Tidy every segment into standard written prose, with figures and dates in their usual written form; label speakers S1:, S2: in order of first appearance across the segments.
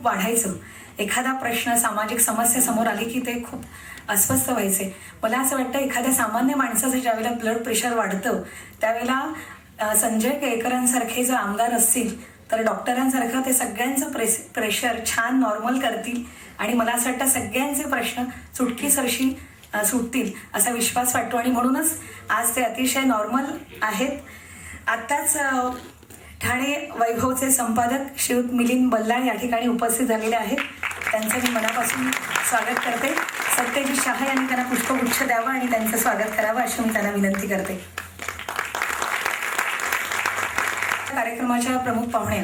S1: खूप वाढायचं. एखादा प्रश्न, सामाजिक समस्या समोर आली की ते खूप अस्वस्थ व्हायचे. मला असं वाटतं एखाद्या सामान्य माणसाचं ज्यावेळेला ब्लड प्रेशर वाढतं त्यावेळेला संजय केळकरांसारखे जर आमदार असतील तर डॉक्टरांसारखं ते सगळ्यांचं प्रेशर छान नॉर्मल करतील आणि मला असं वाटतं सगळ्यांचे प्रश्न चुटकीसरशी सुटतील असा विश्वास वाटतो आणि म्हणूनच आज ते अतिशय नॉर्मल आहेत. आत्ताच ठाणे वैभवचे संपादक श्रीयुत मिलिंद बल्लाळ या ठिकाणी उपस्थित झालेले आहेत. त्यांचं मी मनापासून स्वागत करते. सत्यजित शाह यांनी त्यांना पुष्पगुच्छ द्यावा आणि त्यांचं स्वागत करावं अशी मी त्यांना विनंती करते. कार्यक्रमाच्या प्रमुख पाहुण्या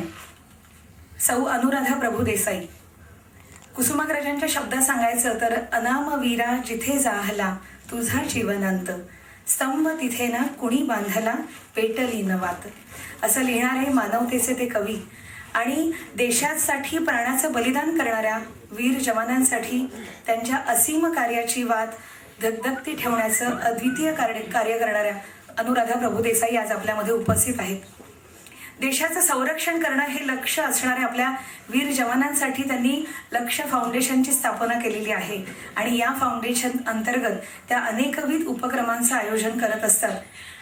S1: सौ अनुराधा प्रभुदेसाई. कुसुमाग्रजांच्या शब्दात सांगायचं तर अनाम वीरा जिथे जाहला तुझा जीवनांत, स्तंभ तिथे ना कुणी बांधला पेटली न वात, असं लिहिणारे मानवतेचे ते कवी आणि देशासाठी प्राणाचं बलिदान करणाऱ्या वीर जवानांसाठी त्यांच्या असीम कार्याची वात धगधगती ठेवण्याचं अद्वितीय कार्य करणाऱ्या अनुराधा प्रभुदेसाई आज आपल्यामध्ये उपस्थित आहेत. देशाचं संरक्षण करणं हे लक्ष्य असणाऱ्या आपल्या वीर जवानांसाठी त्यांनी लक्ष्य फाउंडेशनची स्थापना केलेली आहे आणि या फाउंडेशन अंतर्गत त्या अनेकविध उपक्रमांचं आयोजन करत असतात.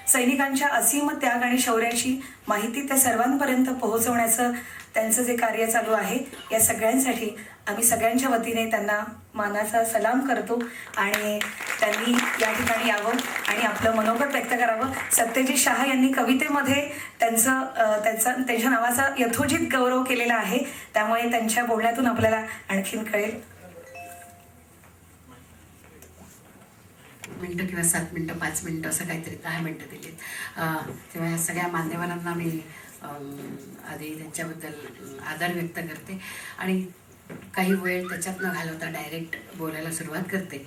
S1: सैनिकांच्या असीम त्याग आणि शौर्याची माहिती त्या सर्वांपर्यंत पोहोचवण्याचं त्यांचं जे कार्य चालू आहे या सगळ्यांसाठी आम्ही सगळ्यांच्या वतीने त्यांना मानाचा सलाम करतो आणि त्यांनी या ठिकाणी यावं आणि आपलं मनोगत व्यक्त करावं. सत्यजित शाह यांनी कवितेमध्ये त्यांच्या नावाचा यथोचित गौरव केलेला आहे, त्यामुळे त्यांच्या बोलण्यातून आपल्याला आणखीन कळेल.
S2: मिनटं किंवा 7 मिनटं 5 मिनटं असं काहीतरी 10 मिनटं दिलीत. तेव्हा या सगळ्या मान्यवरांना मी आधी त्यांच्याबद्दल आदर व्यक्त करते आणि काही वेळ त्याच्यात न घालवता डायरेक्ट बोलायला सुरुवात करते.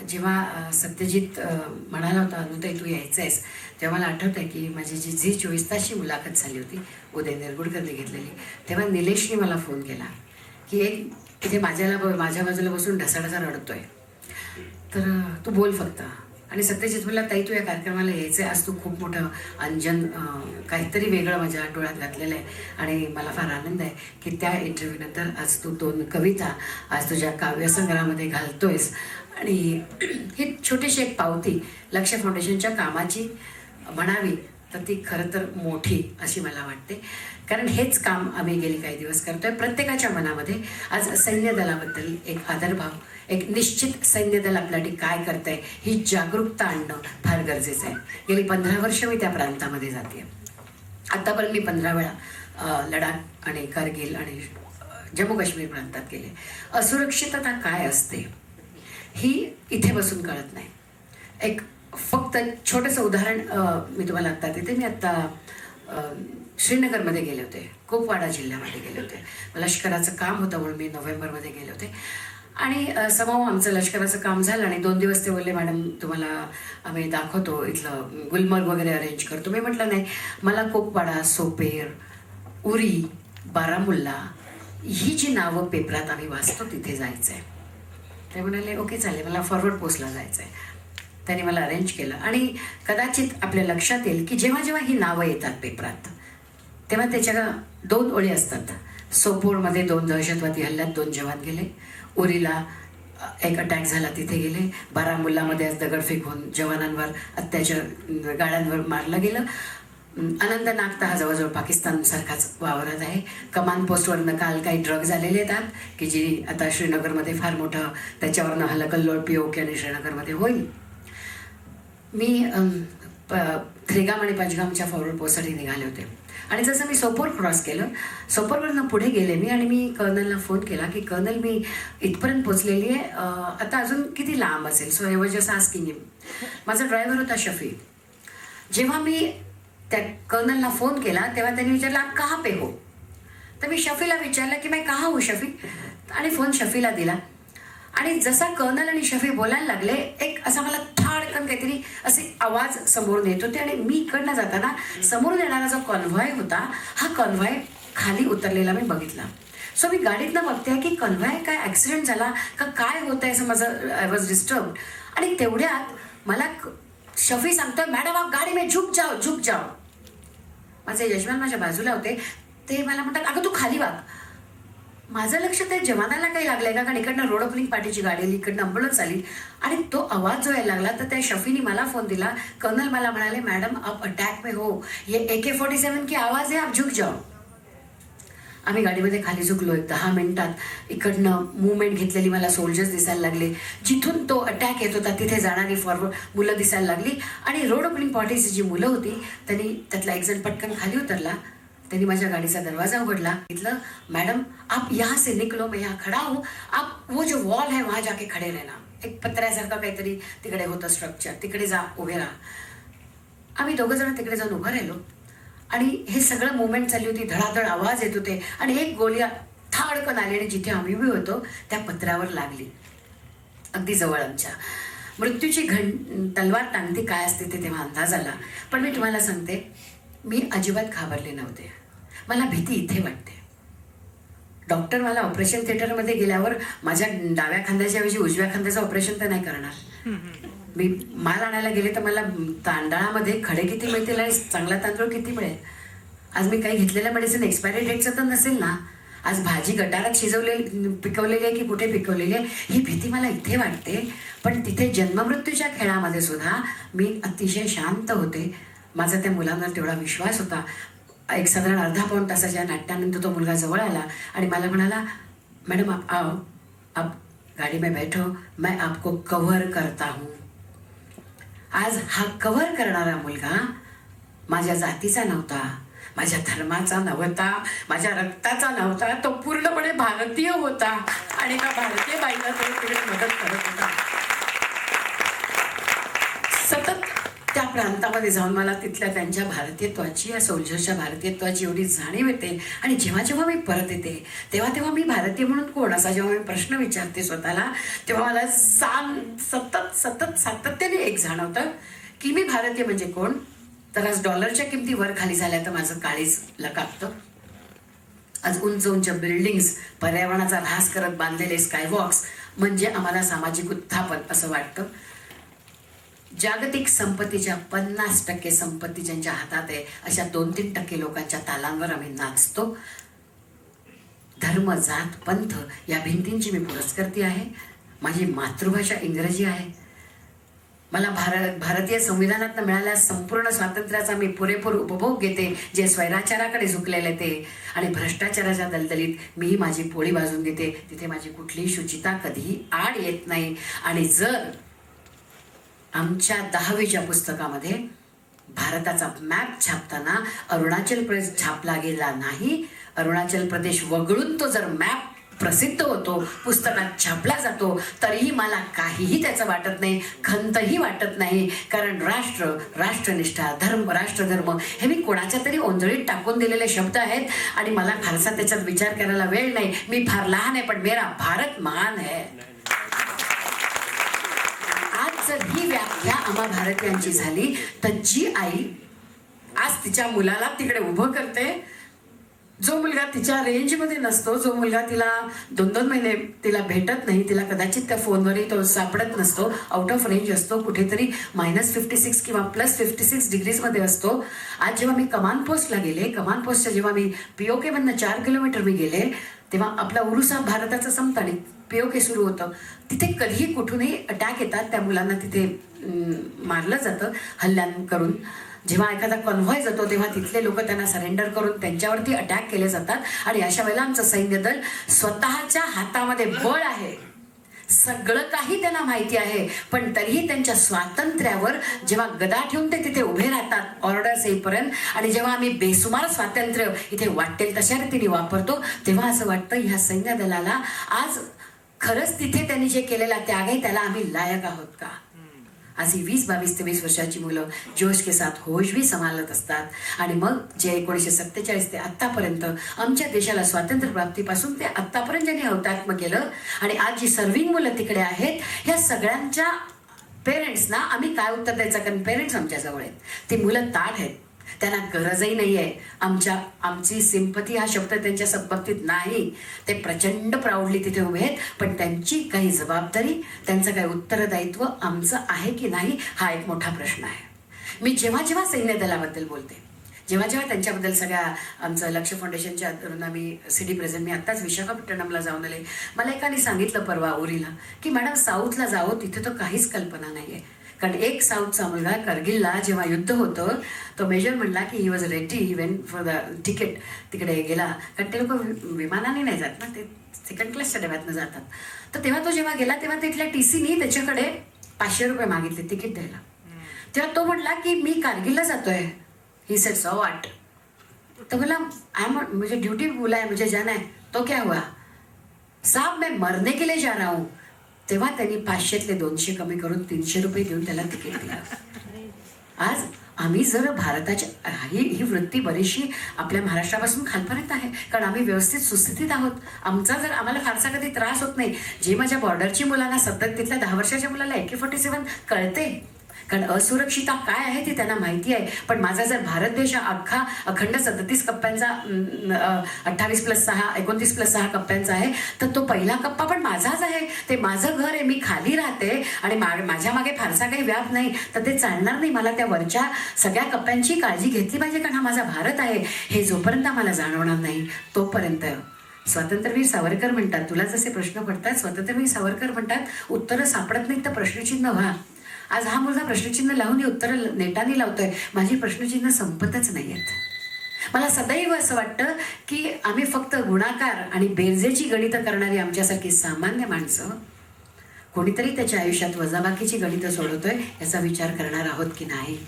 S2: जेव्हा सत्यजित म्हणाला होता अनुताई तू यायचं आहेस, तेव्हा मला आठवतं आहे की माझी जी झी 24 तासची मुलाखत झाली होती उदय निरगुडकरने घेतलेली, तेव्हा निलेशने मला फोन केला की एक इथे माझ्या बाजूला बसून ढसाढसा रडतोय, तर तू बोल फक्त. आणि सत्यजित म्हणला ताई तू या कार्यक्रमाला यायचं आहे, आज तू खूप मोठं अंजन काहीतरी वेगळं माझ्या डोळ्यात घातलेलं आहे आणि मला फार आनंद आहे की त्या इंटरव्ह्यूनंतर आज तू 2 कविता आज तुझ्या काव्यसंग्रहामध्ये घालतोयस आणि ही छोटीशी एक पावती लक्ष्य फाउंडेशनच्या कामाची म्हणावी तर ती खरं तर मोठी अशी मला वाटते. कारण हेच काम आम्ही गेली काही दिवस करतोय. प्रत्येकाच्या मनामध्ये आज सैन्य दलाबद्दल एक आदरभाव, एक निश्चित सैन्य दल आपल्यासाठी काय करतंय ही जागरूकता आणणं फार गरजेचं आहे. गेली 15 वर्ष मी त्या प्रांतामध्ये जाते. आत्तापर्यंत मी 15 वेळा लडाख आणि कारगिल आणि जम्मू काश्मीर प्रांतात गेले. असुरक्षितता काय असते ही इथे बसून कळत नाही. एक फक्त छोटंसं उदाहरण मी तुम्हाला आत्ता देते. मी आत्ता श्रीनगरमध्ये गेले होते, कुपवाडा जिल्ह्यामध्ये गेले होते. लष्कराचं काम होतं म्हणून मी नोव्हेंबरमध्ये गेले होते आणि समोर आमचं लष्कराचं काम झालं आणि 2 दिवस ते बोलले मॅडम तुम्हाला आम्ही दाखवतो इथलं गुलमर्ग वगैरे अरेंज करतो. मी म्हटलं नाही, मला कुपवाडा, सोपेर, उरी, बारामुल्ला ही जी नावं पेपरात आम्ही वाचतो तिथे जायचं आहे. ते म्हणाले ओके चालेल, मला फॉरवर्ड पोस्टला जायचं आहे. त्यांनी मला अरेंज केलं आणि कदाचित आपल्या लक्षात येईल की जेव्हा जेव्हा ही नावं येतात पेपरात तेव्हा त्याच्या 2 ओळी असतात. सोपोरमध्ये 2 दहशतवादी हल्ल्यात 2 जवान गेले, उरीला एक अटॅक झाला तिथे गेले, बारामुल्लामध्ये आज दगडफेक होऊन जवानांवर अत्याचार गाड्यांवर मारलं गेलं. अनंतनाग तर हा जवळजवळ पाकिस्तान सारखाच वावरत आहे. कमांड पोस्टवरनं काल काही ड्रग्ज आलेले आहेत की जी आता श्रीनगरमध्ये फार मोठं त्याच्यावरनं हलकल्लोळ POK आणि श्रीनगरमध्ये होईल. मी थ्रेगाम आणि पंचगामच्या फॉरवर्ड पोस्टसाठी निघाले होते आणि जसं मी सोपोर क्रॉस केलं, सोपोरवरनं पुढे गेले मी आणि मी कर्नलला फोन केला की कर्नल मी इथपर्यंत पोचलेली आहे, आता अजून किती लांब असेल. So I was just asking him. माझा ड्रायव्हर होता शफी. जेव्हा मी त्या कर्नलला फोन केला तेव्हा त्यांनी विचारला आप कहाँ पे हो, तर मी शफीला विचारलं की मैं कहाँ हूँ शफी, आणि फोन शफीला दिला आणि जसा कर्नल आणि शफी बोलायला लागले एक असा मला थाडकन काहीतरी असे आवाज समोरून येत होते आणि मी इकडनं जाताना समोरून येणारा जो कॉन्व्हॉय होता हा कॉन्व्हॉय खाली उतरलेला मी बघितला. सो मी गाडीतनं बघते की कॉन्व्हॉय काय ॲक्सिडेंट झाला का काय होत आहे असं माझं आय वॉज डिस्टर्ब. आणि तेवढ्यात मला शफी सांगतोय मॅडम आप गाडी में झुक जाओ झुक जाओ. माझे यजमान माझ्या बाजूला होते, ते मला म्हणतात अगं तू खाली वाग. माझं लक्ष त्या जवानाला काही लागलंय का, कारण इकडनं रोड ओपनिंग पार्टीची गाडी आली, इकडनं अँब्युलन्स आली आणि तो आवाज जो यायला लागला तर त्या शफीने मला फोन दिला. कर्नल मला म्हणाले, मॅडम आप अटॅक में हो, ये AK-47 की आवाज आहे, आप झुक जाओ. आम्ही गाडीमध्ये खाली झुकलो. 10 मिनिटात इकडनं मुवमेंट घेतलेली मला सोल्जर्स दिसायला लागले. जिथून तो अटॅक येत होता तिथे जाणारी फॉरवर्ड मुलं दिसायला लागली आणि रोड ओपनिंग पार्टीची जी मुलं होती त्यांनी त्यातला एक जण पटकन खाली उतरला. त्यांनी माझ्या गाडीचा दरवाजा उघडला. म्हटलं, मॅडम आप यहाँ से निकलो, मैं यहाँ खड़ा हूँ, आप वो जो वॉल है वहाँ जाके खडे रहना. एक पत्र्यासारखं काहीतरी तिकडे होतं स्ट्रक्चर, तिकडे जा, उभे राहा. आम्ही दोघं जण तिकडे जाऊन उभं राहिलो आणि हे सगळं मुवमेंट चालली होती. धडाधड आवाज येत होते आणि एक गोळी थाडकन आली आणि जिथे आम्ही उभे होतो त्या पत्र्यावर लागली, अगदी जवळ आमच्या. मृत्यूची तलवार टांगती काय असते ते तेव्हा अंदाज आला. पण मी तुम्हाला सांगते, मी अजिबात घाबरले नव्हते. मला भीती इथे वाटते. डॉक्टर मला ऑपरेशन थिएटरमध्ये गेल्यावर माझ्या डाव्या खांद्याच्या ऐवजी उजव्या खांद्याचं ऑपरेशन तर नाही करणार. मी माल आणायला गेले तर मला तांदळामध्ये खडे किती मिळतील आणि चांगला तांदूळ किती मिळेल. आज मी काही घेतलेल्या मेडिसिन एक्सपायरी डेटचं तर नसेल ना. आज भाजी गटारात पिकवलेली आहे की कुठे पिकवलेली आहे ही भीती मला इथे वाटते. पण तिथे जन्ममृत्यूच्या खेळामध्ये सुद्धा मी अतिशय शांत होते. माझा त्या मुलांवर तेवढा विश्वास होता. एक साधारण अर्धा पाऊण तासाच्या नाट्यानंतर तो मुलगा जवळ आला आणि मला म्हणाला, मॅडम आप आओ, आप गाडी में बैठो, मैं आपको कव्हर करता हूँ. आज हा कव्हर करणारा मुलगा माझ्या जातीचा नव्हता, माझ्या धर्माचा नव्हता, माझ्या रक्ताचा नव्हता. तो पूर्णपणे भारतीय होता आणि एका भारतीय बाईला तो तिकडे मदत करत होता. सतत त्या प्रांतामध्ये जाऊन मला तिथल्या त्यांच्या भारतीयत्वाची, या सोल्जरच्या भारतीयत्वाची एवढी जाणीव येते. आणि जेव्हा जेव्हा मी परत येते तेव्हा तेव्हा मी भारतीय म्हणून कोण असा जेव्हा मी प्रश्न विचारते स्वतःला, तेव्हा मला सतत सातत्याने एक जाणवतं की मी भारतीय म्हणजे कोण. तर आज डॉलरच्या किमती वर खाली झाल्या तर माझं काळीज लकापतं. आज उंच उंच बिल्डिंग्स, पर्यावरणाचा ऱ्हास करत बांधलेले स्कायवॉक्स म्हणजे आम्हाला सामाजिक उत्थापन असं वाटतं. जागतिक संपत्तीच्या 50% संपत्ती ज्यांच्या हातात आहे अशा 2-3% लोकांच्या तालांवर आम्ही नाचतो. धर्म, जात, पंथ या भिंतींची मी पुरस्कर्ती आहे. माझी मातृभाषा इंग्रजी आहे. मला भारतीय संविधानात मिळालेल्या संपूर्ण स्वातंत्र्याचा मी पुरेपूर उपभोग घेते, जे स्वैराचाराकडे झुकलेले ते. आणि भ्रष्टाचाराच्या दलदलीत मीही माझी पोळी भाजून घेते. तिथे माझी कुठलीही शुचिता कधीही आड येत नाही. आणि जर आमच्या 10वीच्या पुस्तकामध्ये भारताचा मॅप छापताना अरुणाचल प्रदेश छापला गेला नाही, अरुणाचल प्रदेश वगळून तो जर मॅप प्रसिद्ध होतो, पुस्तकात छापला जातो, तरीही मला काहीही त्याचं वाटत नाही, खंतही वाटत नाही. कारण राष्ट्र, राष्ट्रनिष्ठा, धर्म, राष्ट्रधर्म हे मी कोणाच्या तरी ओंजळीत टाकून दिलेले शब्द आहेत आणि मला फारसा त्याच्यात विचार करायला वेळ नाही. मी फार लहान आहे पण मेरा भारत महान है. जर ही व्याख्या आम्हा भारतीयांची झाली तर जी आई आज तिच्या मुलाला तिकडे उभं करते, जो मुलगा तिच्या रेंजमध्ये नसतो, जो मुलगा तिला 2-2 महिने तिला भेटत नाही, तिला कदाचित त्या फोनवरही तो सापडत नसतो, आउट ऑफ रेंज असतो, कुठेतरी -56 किंवा +56 डिग्रीजमध्ये असतो. आज जेव्हा मी कमांड पोस्टला गेले, कमांड पोस्टच्या जेव्हा मी POK मधनं 4 किलोमीटर मी गेले, तेव्हा आपला उरुस हा भारताचा संपता आणि POK सुरू होतं. तिथे कधीही कुठूनही अटॅक येतात, त्या मुलांना तिथे मारलं जातं हल्ल्यान करून. जेव्हा एखादा कॉन्व्हॉय जातो तेव्हा तिथले लोक त्यांना सरेंडर करून त्यांच्यावरती अटॅक केले जातात. आणि अशा वेळेला आमचं सैन्य दल स्वतःच्या हातामध्ये बळ आहे, सगळं काही त्यांना माहिती आहे, पण तरीही त्यांच्या स्वातंत्र्यावर जेव्हा गदा ठेवून ते तिथे उभे राहतात ऑर्डर्स येईपर्यंत, आणि जेव्हा आम्ही बेसुमार स्वातंत्र्य इथे वाटेल तशा रीतीने वापरतो, तेव्हा असं वाटतं ह्या सैन्य दलाला आज खरंच तिथे त्यांनी जे केलेला त्याग आहे त्याला आम्ही लायक आहोत का. अशी 20, 22, 23 वर्षाची मुलं जोश के साथ होश भी सांभाळत असतात. आणि मग जे 1947 ते आत्तापर्यंत आमच्या देशाला स्वातंत्र्य प्राप्तीपासून ते आत्तापर्यंत ज्यांनी हौतात्म्य केलं, आणि आज जी सर्विंग मुलं तिकडे आहेत, ह्या सगळ्यांच्या पेरेंट्सना आम्ही काय उत्तर द्यायचं. कारण पेरेंट्स आमच्या जवळ आहेत, ती मुलं ताठ आहेत, त्यांना गरजही नाही आहे. आमची सिंपती हा शब्द त्यांच्या बाबतीत नाही. ते प्रचंड प्राऊडली तिथे उभे आहेत, पण त्यांची काही जबाबदारी, त्यांचं काही उत्तरदायित्व आमचं आहे की नाही हा एक मोठा प्रश्न आहे. मी जेव्हा जेव्हा सैन्य दलाबद्दल बोलते जेव्हा जेव्हा त्यांच्याबद्दल सगळ्या आमचं लक्ष फाउंडेशनच्या धरून आम्ही सिटी प्रेझेंट, मी आत्ताच विशाखापट्टणमला जाऊन आले. मला एकाने सांगितलं परवा उरीला की मॅडम साऊथला जावं, तिथे तर काहीच कल्पना नाही आहे. कारण एक साऊथचा मुलगा करगिलला जेव्हा युद्ध होतं तो मेजर म्हणला की he was ready, he went for the ticket, तिकडे गेला. कारण ते लोक विमानाने नाही जात ना, ते सेकंड क्लासच्या डब्यातनं जातात. तर तेव्हा तो जेव्हा गेला तेव्हा तिथल्या TCनी त्याच्याकडे 500 रुपये मागितले तिकीट द्यायला. तेव्हा तो म्हटला की मी कारगिलला जातोय. He said so what. तो बोला मुझे ड्यूटी बोला है, मुझे जाना है. तो क्या हुआ? साहब मैं मरने के लिए जा रहा हूँ. तेव्हा त्यांनी 500तले 200 कमी करून 300 रुपये देऊन त्याला तिकीट दिलं. आज आम्ही जर भारताच्या ही वृत्ती बरीचशी आपल्या महाराष्ट्रापासून खालपर्यंत आहे, कारण आम्ही व्यवस्थित सुस्थितीत आहोत. आम्हाला फारसा कधी त्रास होत नाही. जे माझ्या बॉर्डरची मुलांना सतत तिथल्या 10 वर्षाच्या मुलाला AK-47 कळते, कारण असुरक्षितता काय आहे ती त्यांना माहिती आहे. पण माझा जर भारत देश हा अख्खा अखंड 37 कप्प्यांचा 28+6 29+6 कप्प्यांचा आहे, तर तो पहिला कप्पा पण माझाच आहे. ते माझं घर आहे, मी खाली राहते आणि माझ्या मागे फारसा काही व्याप नाही, तर ते चालणार नाही. मला त्या वरच्या सगळ्या कप्प्यांची काळजी घेतली पाहिजे, कारण हा माझा भारत आहे. हे जोपर्यंत आम्हाला जाणवणार नाही तोपर्यंत स्वातंत्र्यवीर सावरकर म्हणतात, तुला जसे प्रश्न पडतात स्वातंत्र्यवीर सावरकर म्हणतात उत्तरं सापडत नाहीत तर प्रश्नचिन्ह व्हा. आज हा मुलगा प्रश्नचिन्ह लावून उत्तरं नेटाने लावतोय. माझी प्रश्नचिन्ह संपतच नाही आहेत. मला सदैव असं वाटतं की आम्ही फक्त गुणाकार आणि बेरजेची गणितं करणारी आमच्यासारखी सामान्य माणसं कोणीतरी त्याच्या आयुष्यात वजाबाकीची गणितं सोडवतोय याचा विचार करणार आहोत की नाही.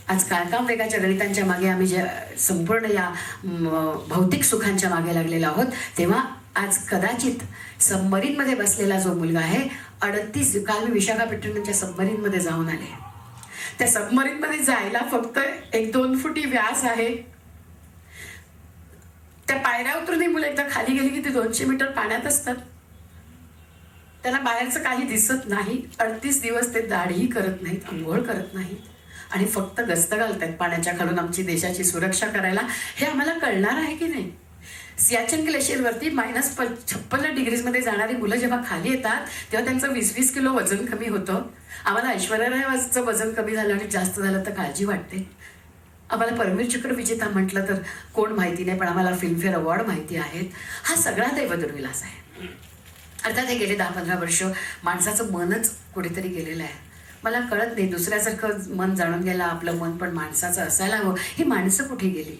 S2: आज काळकाम वेगाच्या गणितांच्या मागे आम्ही जे संपूर्ण या भौतिक सुखांच्या मागे लागलेलो आहोत, तेव्हा आज कदाचित सबमरीनमध्ये बसलेला जो मुलगा आहे 38, काल मी विशाखापट्टणमच्या सबमरीनमध्ये जाऊन आले. त्या सबमरीनमध्ये जायला फक्त 1-2 फुटी व्यास आहे. त्या पायऱ्या उतरून ही मुलं एकदा खाली गेली की ते 200 मीटर पाण्यात असतात. त्यांना बाहेरचं काही दिसत नाही. 38 दिवस ते दाढी करत नाहीत, अंघोळ करत नाहीत आणि फक्त गस्त घालतायत पाण्याच्या खालून आमची देशाची सुरक्षा करायला. हे आम्हाला कळणार आहे की नाही? सियाचन ग्लेशियरवरती -56 डिग्रीजमध्ये जाणारी मुलं जेव्हा खाली येतात तेव्हा त्यांचं 20-20 किलो वजन कमी होतं. आम्हाला ऐश्वर्या रायचं वजन कमी झालं आणि जास्त झालं तर काळजी वाटते. आम्हाला परमवीर चक्र विजेता म्हटलं तर कोण माहिती नाही, पण आम्हाला फिल्मफेअर अवॉर्ड माहिती आहेत. हा सगळा दैवदुर्विलास आहे. अर्थात हे गेले 10-15 वर्ष माणसाचं मनच कुठेतरी गेलेलं आहे. मला कळत नाही, दुसऱ्यासारखं मन जाणून गेला आपलं मन, पण माणसाचं असायला हवं. ही माणसं कुठे गेली?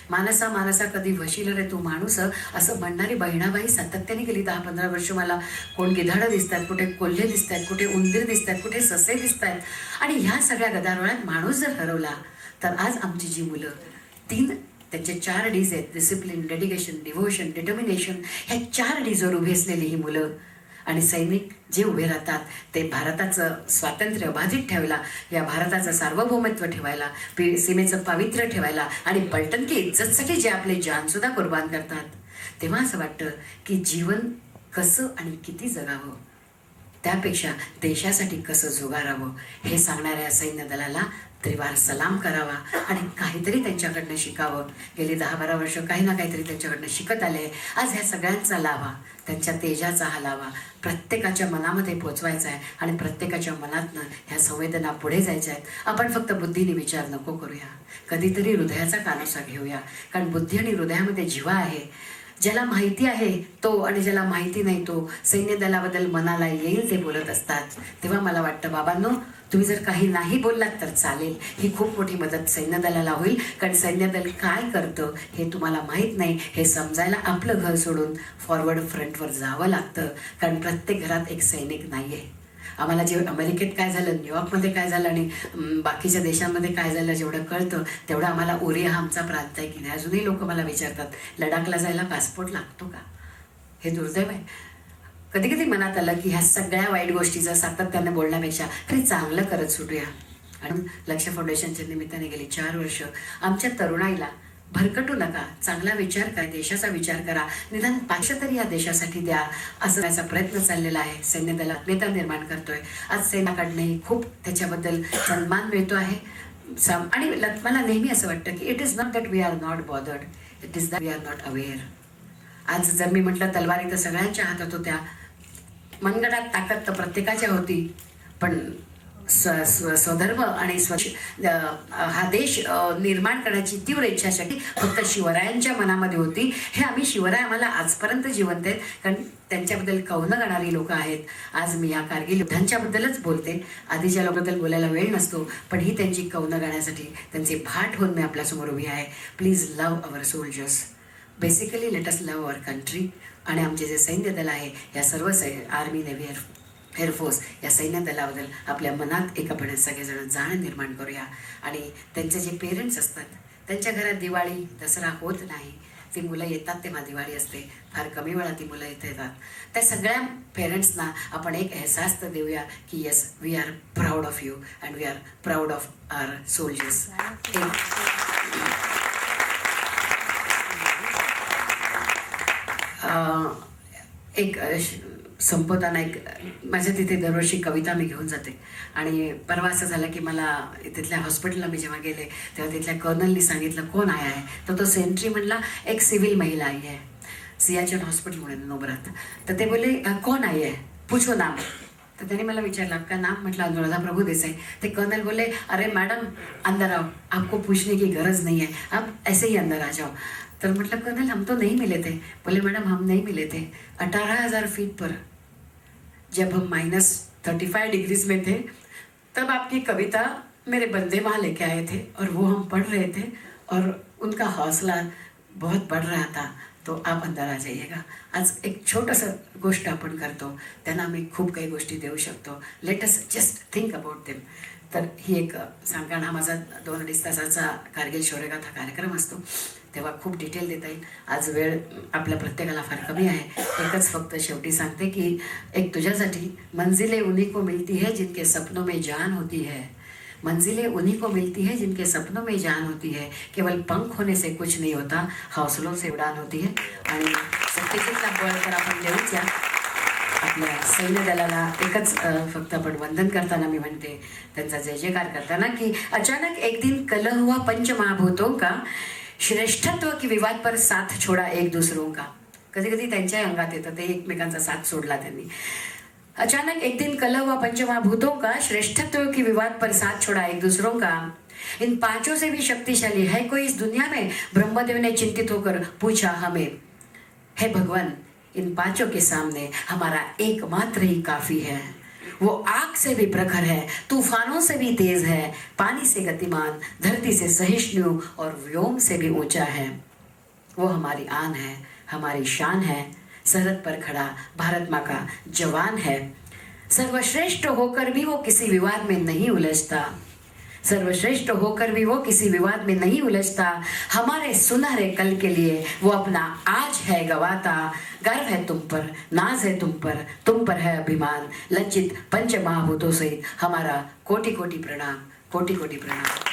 S2: मानसा कधी वशील रे तू माणूस, असं म्हणणारी बहिणाबाई सातत्याने गेली 10-15 वर्ष. मला कोण गिधाडं दिसत आहेत, कुठे कोल्हे दिसत आहेत, कुठे उंदीर दिसत आहेत, कुठे ससे दिसत आहेत. आणि ह्या सगळ्या गदारोळात माणूस जर हरवला तर आज आमची जी मुलं त्यांचे 4 Ds आहेत, डिसिप्लिन, डेडिकेशन, डिव्होशन, डिटर्मिनेशन, ह्या 4 Dsवर उभी असलेली ही मुलं आणि सैनिक जे उभे राहतात ते भारताचं स्वातंत्र्य बाधित ठेवायला, या भारताचं सार्वभौमत्व ठेवायला, सीमेचं पावित्र्य ठेवायला आणि पलटन की इज्जतसाठी जे आपले जानसुद्धा कुर्बान करतात, तेव्हा असं वाटतं की जीवन कसं आणि किती जगावं, त्यापेक्षा देशासाठी कसं झुगारावं हे सांगणाऱ्या सैन्य दलाला त्रिवार सलाम करावा आणि काहीतरी त्यांच्याकडनं शिकावं. गेली 10-12 वर्ष काही ना काहीतरी त्यांच्याकडनं शिकत आले. आज ह्या सगळ्यांचा लावा, त्यांच्या तेजाचा हा लावा प्रत्येकाच्या मनामध्ये पोचवायचा आहे आणि प्रत्येकाच्या मनातनं ह्या संवेदना पुढे जायच्या आहेत. आपण फक्त बुद्धीने विचार नको करूया, कधीतरी हृदयाचा कानोसा घेऊया, कारण बुद्धी आणि हृदयामध्ये जीवा आहे. ज्याला माहिती आहे तो आणि ज्याला माहिती नाही तो सैन्य दलाबद्दल मनाला येईल ते बोलत असतात. तेव्हा मला वाटतं बाबांनो, तुम्ही जर काही नाही बोललात तर चालेल. ही खूप मोठी मदत सैन्य दलाला होईल, कारण सैन्य दल काय करतं हे तुम्हाला माहीत नाही. हे समजायला आपलं घर सोडून फॉरवर्ड फ्रंटवर जावं लागतं, कारण प्रत्येक घरात एक सैनिक नाही आहे. आम्हाला जे अमेरिकेत काय झालं, न्यूयॉर्कमध्ये काय झालं आणि बाकीच्या देशांमध्ये काय झालं जेवढं कळतं तेवढं आम्हाला उरी हा आमचा प्रांत आहे की नाही. अजूनही लोक मला विचारतात लडाखला जायला पासपोर्ट लागतो का? हे दुर्दैव आहे. कधी कधी मनात आलं की ह्या सगळ्या वाईट गोष्टीचं सातत्याने बोलण्यापेक्षा तरी चांगलं करत सुटूया. आणि लक्ष फाउंडेशनच्या निमित्ताने गेली 4 वर्ष आमच्या तरुणाईला भरकटू नका, चांगला विचार करा, देशाचा विचार करा, निदान 500 तरी या देशासाठी द्या, असं त्याचा प्रयत्न चाललेला आहे. सैन्य दलात नेता निर्माण करतोय. आज सैन्याकडनंही खूप त्याच्याबद्दल सन्मान मिळतो आहे. आणि मला नेहमी असं वाटतं की it is not that we are not bothered, it is that we are not aware. आज जर मी म्हटलं तलवारी तर सगळ्यांच्या हातात होत्या, मनगटात ताकद तर प्रत्येकाच्या होती, पण स्वधर्म आणि हा देश निर्माण करण्याची तीव्र इच्छाशक्ती फक्त शिवरायांच्या मनामध्ये होती. हे आम्ही शिवराय आम्हाला आजपर्यंत जिवंत आहेत, कारण त्यांच्याबद्दल कौनं गाणारी लोक आहेत. आज मी या कारगिल युद्धांच्याबद्दलच बोलते. आधीच्या लोकांबद्दल बोलायला वेळ नसतो, पण ही त्यांची कौनं गाण्यासाठी त्यांचे भाट होऊन मी आपल्यासमोर उभी आहे. Please love our soldiers. Basically let us love our country. आणि आमचे जे सैन्य दल आहे, या सर्व आर्मी, नेव्ही, एअरफोर्स या सैन्य दलाबद्दल आपल्या मनात एकापणे सगळेजण जाण निर्माण करूया. आणि त्यांचे जे पेरेंट्स असतात, त्यांच्या घरात दिवाळी दसरा होत नाही. ती मुलं येतात तेव्हा दिवाळी असते, फार कमी वेळा ती मुलं इथे येतात. त्या सगळ्या पेरेंट्सना आपण एक एहसास तर देऊया की yes, we are proud of you and we are proud of our soldiers. संपवताना माझ्या तिथे दरवर्षी कविता मी घेऊन जाते. आणि परवा असं झालं की मला तिथल्या हॉस्पिटलला मी जेव्हा गेले तेव्हा तिथल्या कर्नलनी सांगितलं कोण आहे. तर तो सेंट्री म्हणला एक सिव्हिल महिला आई आहे सियाचन हॉस्पिटल म्हणून नोबरात. तर ते बोलले कौन आई है, पूछो नाम. तर त्याने मला विचारलं आपका नाम. म्हटलं अनुराधा प्रभु देसाई. ते कर्नल बोले अरे मैडम अंदर आओ, आपको पूछने की गरज नहीं है, आप ऐसे ही अंदर आ जाओ. तर म्हटलं कर्नल हम तो नहीं मिले थे. बोले मैडम हम नहीं मिले थे. 18,000 फीट पर जब हम -35 डिग्रीज में थे तब आपकी कविता मेरे बंदे वहाँ लेके आए थे और वो हम पढ़ रहे थे और उनका हौसला बहुत बढ़ रहा था. तो आप अंदर आ जाइएगा. आज एक छोटंसं गोष्ट आपण करतो, त्यांना आम्ही खूप काही गोष्टी देऊ शकतो. Let us just think about them. तर ही एक सांगण, हा माझा 2-2.5 तासाचा कारगिल शौर्यगाथा कार्यक्रम असतो, तेव्हा खूप डिटेल देता येईल. आज वेळ आपल्या प्रत्येकाला फार कमी आहे. एकच फक्त शेवटी सांगते की एक तुझ्यासाठी मंजिलें उन्हीं को मिलती है जिनके सपनों में जान होती है. मंजिलें उन्हीं को मिलती है जिनके सपनों में जान होती है. केवल पंख होने से कुछ नहीं होता, हौसलों से उड़ान होती है. आणि सत्यजितला बळ तर आपण देऊच या. आपल्या सैन्य दलाला एकच फक्त आपण वंदन करताना मी म्हणते, त्यांचा जय जयकार करताना की अचानक एक दिन कलह हुआ पंच महाभूतों का, श्रेष्ठत्व की विवाद पर साथ छोड़ा एक दूसरों का. कधी कधी त्यांच्या अंगात येतं, ते एकमेकांचा साथ सोडला त्यांनी. अचानक एक दिन कलह हुआ पंचमहाभूतों का, श्रेष्ठत्व की विवाद पर साथ छोड़ा एक दूसरों का. इन पांचों से भी शक्तिशाली है कोई इस दुनिया में, ब्रह्मदेव ने चिंतित होकर पूछा हमें. हे भगवान, इन पांचों के सामने हमारा एकमात्र ही काफी है. वो आग से भी प्रखर है, तूफानों से भी तेज है, पानी से गतिमान, धरती से सहिष्णु और व्योम से भी ऊंचा है. वो हमारी आन है, हमारी शान है, सरहद पर खड़ा भारत माँ का जवान है. सर्वश्रेष्ठ होकर भी वो किसी विवाद में नहीं उलझता. सर्वश्रेष्ठ होकर भी वो किसी विवाद में नहीं उलझता. हमारे सुनहरे कल के लिए वो अपना आज है गवाता. गर्व है तुम पर, नाज है तुम पर है अभिमान. लज्जित पंच महाभूतों सहित हमारा कोटि कोटि प्रणाम, कोटि कोटि प्रणाम.